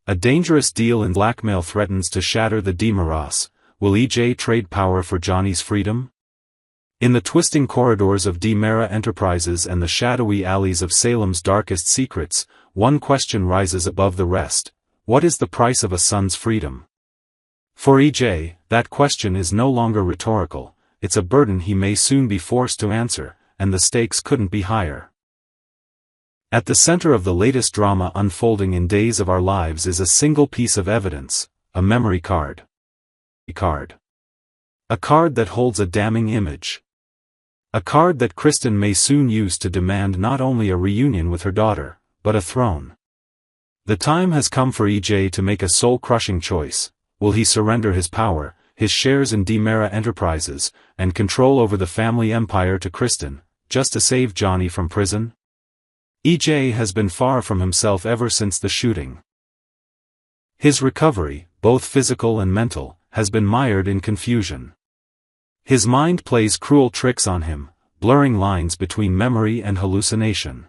A dangerous deal in blackmail threatens to shatter the DiMera. Will EJ trade power for Johnny's freedom? In the twisting corridors of DiMera Enterprises and the shadowy alleys of Salem's darkest secrets, one question rises above the rest. What is the price of a son's freedom? For EJ, that question is no longer rhetorical, it's a burden he may soon be forced to answer, and the stakes couldn't be higher. At the center of the latest drama unfolding in Days of Our Lives is a single piece of evidence, a memory card. A card that holds a damning image. A card that Kristen may soon use to demand not only a reunion with her daughter, but a throne. The time has come for EJ to make a soul-crushing choice. Will he surrender his power, his shares in DiMera Enterprises, and control over the family empire to Kristen, just to save Johnny from prison? EJ has been far from himself ever since the shooting. His recovery, both physical and mental, has been mired in confusion. His mind plays cruel tricks on him, blurring lines between memory and hallucination.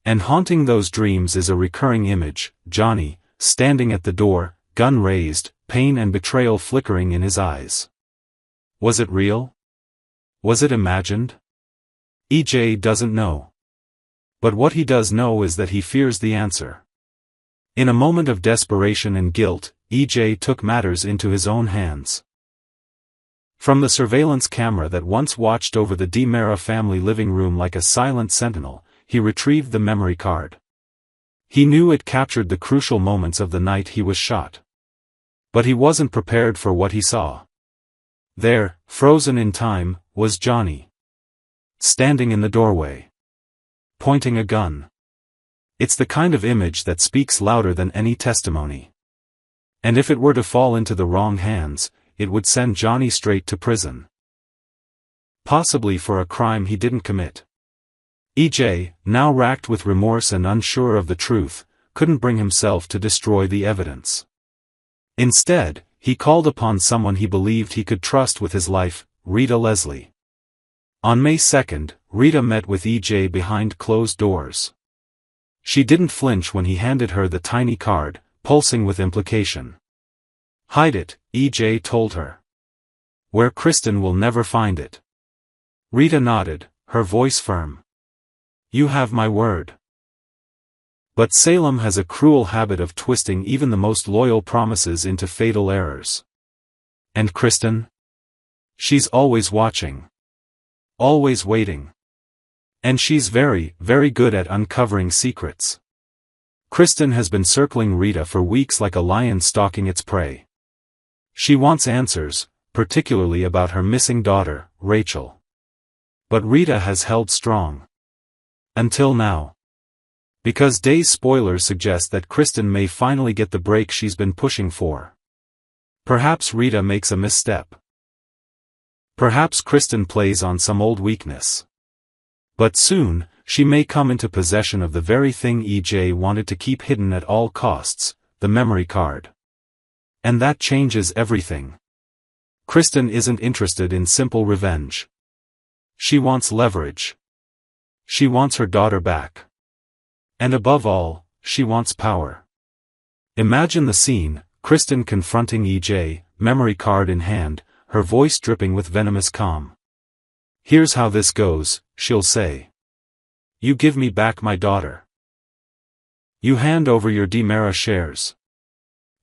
And haunting those dreams is a recurring image, Johnny, standing at the door, gun raised, pain and betrayal flickering in his eyes. Was it real? Was it imagined? EJ doesn't know. But what he does know is that he fears the answer. In a moment of desperation and guilt, EJ took matters into his own hands. From the surveillance camera that once watched over the DiMera family living room like a silent sentinel, he retrieved the memory card. He knew it captured the crucial moments of the night he was shot. But he wasn't prepared for what he saw. There, frozen in time, was Johnny. Standing in the doorway. Pointing a gun. It's the kind of image that speaks louder than any testimony. And if it were to fall into the wrong hands, it would send Johnny straight to prison. Possibly for a crime he didn't commit. EJ, now racked with remorse and unsure of the truth, couldn't bring himself to destroy the evidence. Instead, he called upon someone he believed he could trust with his life, Rita Leslie. On May 2nd, Rita met with EJ behind closed doors. She didn't flinch when he handed her the tiny card, pulsing with implication. "Hide it," EJ told her. "Where Kristen will never find it." Rita nodded, her voice firm. "You have my word." But Salem has a cruel habit of twisting even the most loyal promises into fatal errors. And Kristen? She's always watching. Always waiting. And she's very, very good at uncovering secrets. Kristen has been circling Rita for weeks like a lion stalking its prey. She wants answers, particularly about her missing daughter, Rachel. But Rita has held strong. Until now. Because Day's spoilers suggest that Kristen may finally get the break she's been pushing for. Perhaps Rita makes a misstep. Perhaps Kristen plays on some old weakness. But soon, she may come into possession of the very thing EJ wanted to keep hidden at all costs, the memory card. And that changes everything. Kristen isn't interested in simple revenge. She wants leverage. She wants her daughter back. And above all, she wants power. Imagine the scene, Kristen confronting EJ, memory card in hand, her voice dripping with venomous calm. "Here's how this goes," she'll say. "You give me back my daughter. You hand over your DiMera shares.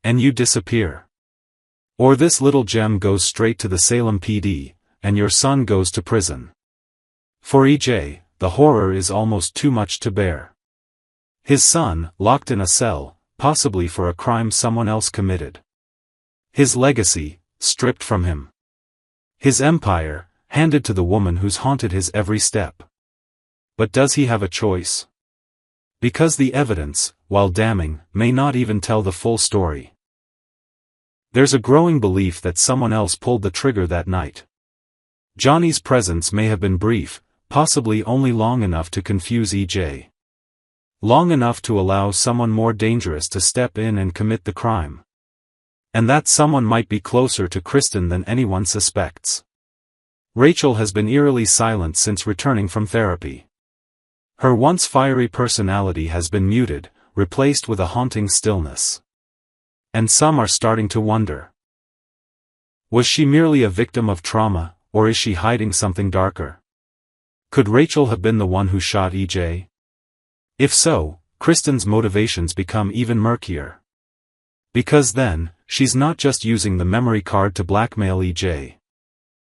And you disappear. Or this little gem goes straight to the Salem PD, and your son goes to prison." For EJ, the horror is almost too much to bear. His son, locked in a cell, possibly for a crime someone else committed. His legacy, stripped from him. His empire, handed to the woman who's haunted his every step. But does he have a choice? Because the evidence, while damning, may not even tell the full story. There's a growing belief that someone else pulled the trigger that night. Johnny's presence may have been brief, possibly only long enough to confuse EJ. Long enough to allow someone more dangerous to step in and commit the crime. And that someone might be closer to Kristen than anyone suspects. Rachel has been eerily silent since returning from therapy. Her once fiery personality has been muted, replaced with a haunting stillness. And some are starting to wonder. Was she merely a victim of trauma, or is she hiding something darker? Could Rachel have been the one who shot EJ? If so, Kristen's motivations become even murkier. Because then, she's not just using the memory card to blackmail EJ.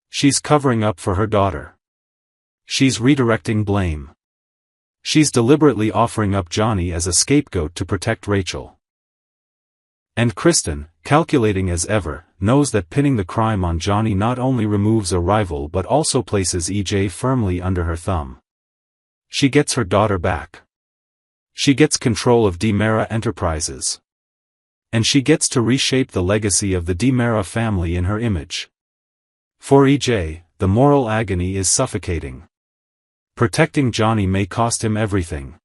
She's covering up for her daughter. She's redirecting blame. She's deliberately offering up Johnny as a scapegoat to protect Rachel. And Kristen, calculating as ever, knows that pinning the crime on Johnny not only removes a rival but also places EJ firmly under her thumb. She gets her daughter back. She gets control of DiMera Enterprises. And she gets to reshape the legacy of the DiMera family in her image. For EJ, the moral agony is suffocating. Protecting Johnny may cost him everything.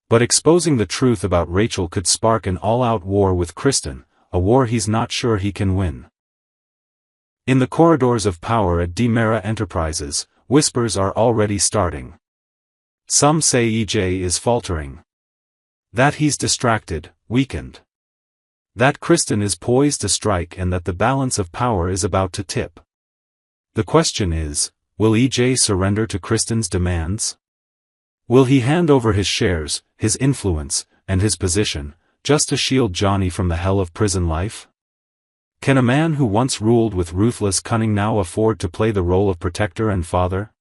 But exposing the truth about Rachel could spark an all-out war with Kristen, a war he's not sure he can win. In the corridors of power at DiMera Enterprises, whispers are already starting. Some say EJ is faltering. That he's distracted, weakened. That Kristen is poised to strike and that the balance of power is about to tip. The question is, will EJ surrender to Kristen's demands? Will he hand over his shares, his influence, and his position, just to shield Johnny from the hell of prison life? Can a man who once ruled with ruthless cunning now afford to play the role of protector and father?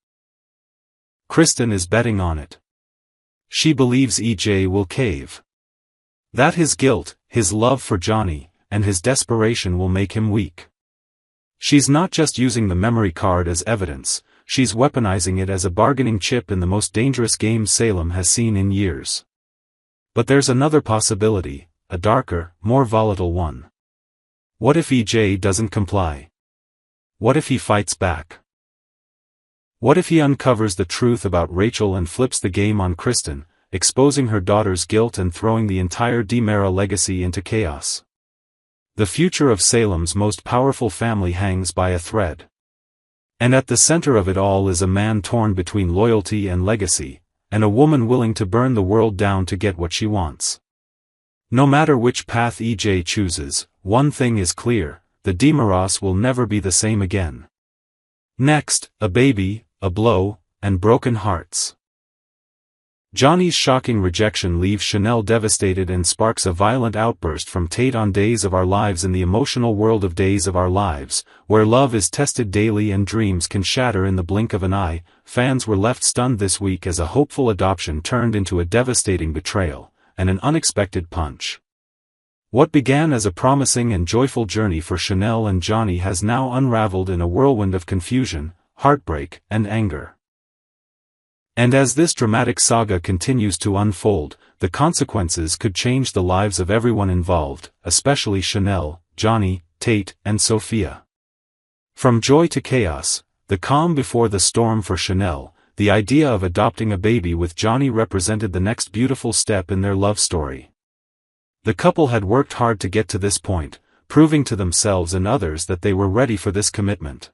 Kristen is betting on it. She believes EJ will cave. That his guilt, his love for Johnny, and his desperation will make him weak. She's not just using the memory card as evidence, she's weaponizing it as a bargaining chip in the most dangerous game Salem has seen in years. But there's another possibility, a darker, more volatile one. What if EJ doesn't comply? What if he fights back? What if he uncovers the truth about Rachel and flips the game on Kristen, exposing her daughter's guilt and throwing the entire DiMera legacy into chaos? The future of Salem's most powerful family hangs by a thread. And at the center of it all is a man torn between loyalty and legacy, and a woman willing to burn the world down to get what she wants. No matter which path EJ chooses, one thing is clear, the DiMeras will never be the same again. Next, a baby, a blow, and broken hearts. Johnny's shocking rejection leaves Chanel devastated and sparks a violent outburst from Tate on Days of Our Lives. In the emotional world of Days of Our Lives, where love is tested daily and dreams can shatter in the blink of an eye, fans were left stunned this week as a hopeful adoption turned into a devastating betrayal, and an unexpected punch. What began as a promising and joyful journey for Chanel and Johnny has now unraveled in a whirlwind of confusion, heartbreak, and anger. And as this dramatic saga continues to unfold, the consequences could change the lives of everyone involved, especially Chanel, Johnny, Tate, and Sophia. From joy to chaos, the calm before the storm for Chanel, the idea of adopting a baby with Johnny represented the next beautiful step in their love story. The couple had worked hard to get to this point, proving to themselves and others that they were ready for this commitment.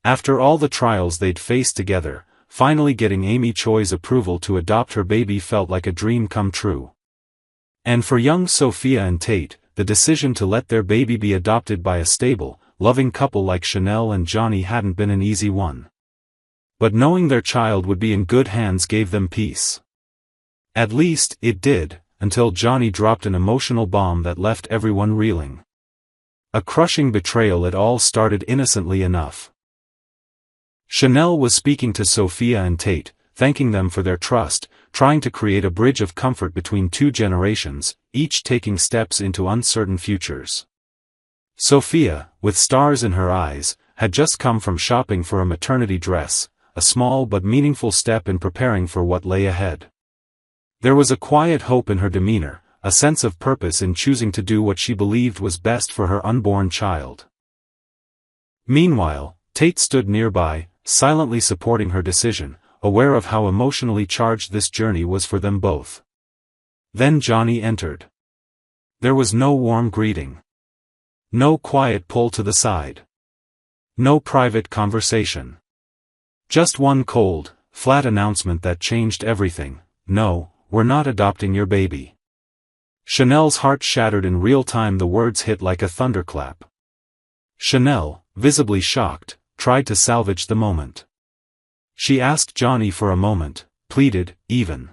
After all the trials they'd faced together, finally getting Amy Choi's approval to adopt her baby felt like a dream come true. And for young Sophia and Tate, the decision to let their baby be adopted by a stable, loving couple like Chanel and Johnny hadn't been an easy one. But knowing their child would be in good hands gave them peace. At least, it did, until Johnny dropped an emotional bomb that left everyone reeling. A crushing betrayal. It all started innocently enough. Chanel was speaking to Sophia and Tate, thanking them for their trust, trying to create a bridge of comfort between two generations, each taking steps into uncertain futures. Sophia, with stars in her eyes, had just come from shopping for a maternity dress, a small but meaningful step in preparing for what lay ahead. There was a quiet hope in her demeanor, a sense of purpose in choosing to do what she believed was best for her unborn child. Meanwhile, Tate stood nearby, silently supporting her decision, aware of how emotionally charged this journey was for them both. Then Johnny entered. There was no warm greeting. No quiet pull to the side. No private conversation. Just one cold, flat announcement that changed everything: "No, we're not adopting your baby." Chanel's heart shattered in real time. The words hit like a thunderclap. Chanel, visibly shocked, tried to salvage the moment. She asked Johnny for a moment, pleaded, even.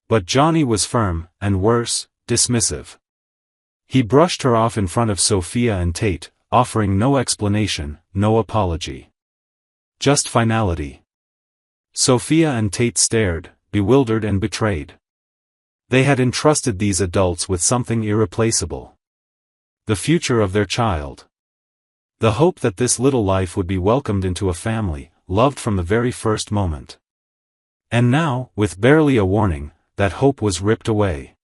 But Johnny was firm, and worse, dismissive. He brushed her off in front of Sophia and Tate, offering no explanation, no apology. Just finality. Sophia and Tate stared, bewildered and betrayed. They had entrusted these adults with something irreplaceable. The future of their child. The hope that this little life would be welcomed into a family, loved from the very first moment. And now, with barely a warning, that hope was ripped away.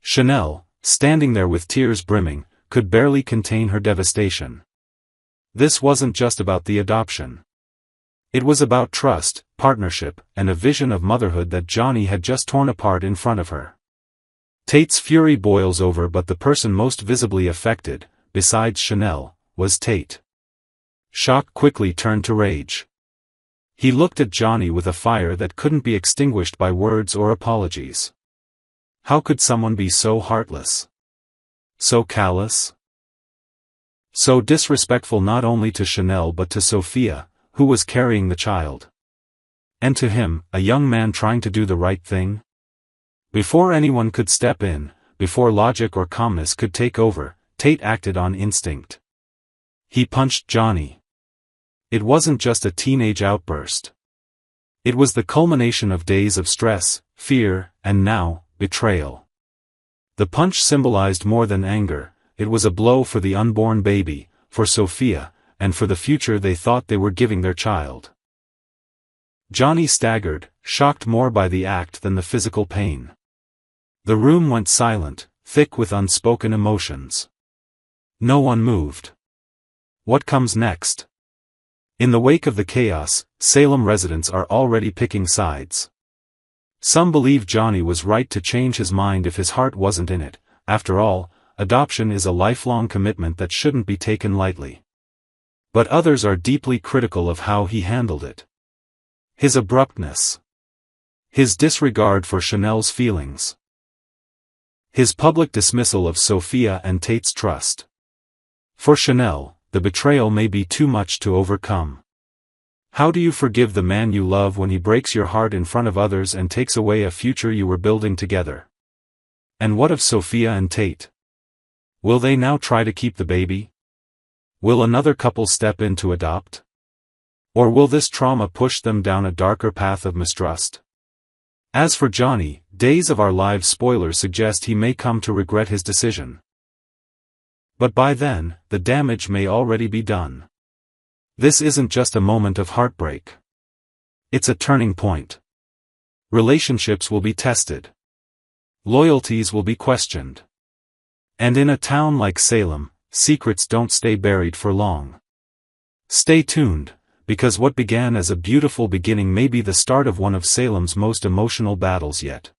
Chanel, standing there with tears brimming, could barely contain her devastation. This wasn't just about the adoption. It was about trust, partnership, and a vision of motherhood that Johnny had just torn apart in front of her. Tate's fury boils over, but the person most visibly affected, besides Chanel, was Tate. Shock quickly turned to rage. He looked at Johnny with a fire that couldn't be extinguished by words or apologies. How could someone be so heartless? So callous? So disrespectful not only to Chanel but to Sophia, who was carrying the child. And to him, a young man trying to do the right thing? Before anyone could step in, before logic or calmness could take over, Tate acted on instinct. He punched Johnny. It wasn't just a teenage outburst. It was the culmination of days of stress, fear, and now, betrayal. The punch symbolized more than anger. It was a blow for the unborn baby, for Sophia, and for the future they thought they were giving their child. Johnny staggered, shocked more by the act than the physical pain. The room went silent, thick with unspoken emotions. No one moved. What comes next? In the wake of the chaos, Salem residents are already picking sides. Some believe Johnny was right to change his mind if his heart wasn't in it. After all, adoption is a lifelong commitment that shouldn't be taken lightly. But others are deeply critical of how he handled it. His abruptness. His disregard for Chanel's feelings. His public dismissal of Sophia and Tate's trust. For Chanel, the betrayal may be too much to overcome. How do you forgive the man you love when he breaks your heart in front of others and takes away a future you were building together? And what of Sophia and Tate? Will they now try to keep the baby? Will another couple step in to adopt? Or will this trauma push them down a darker path of mistrust? As for Johnny, Days of Our Lives spoilers suggest he may come to regret his decision. But by then, the damage may already be done. This isn't just a moment of heartbreak. It's a turning point. Relationships will be tested. Loyalties will be questioned. And in a town like Salem, secrets don't stay buried for long. Stay tuned, because what began as a beautiful beginning may be the start of one of Salem's most emotional battles yet.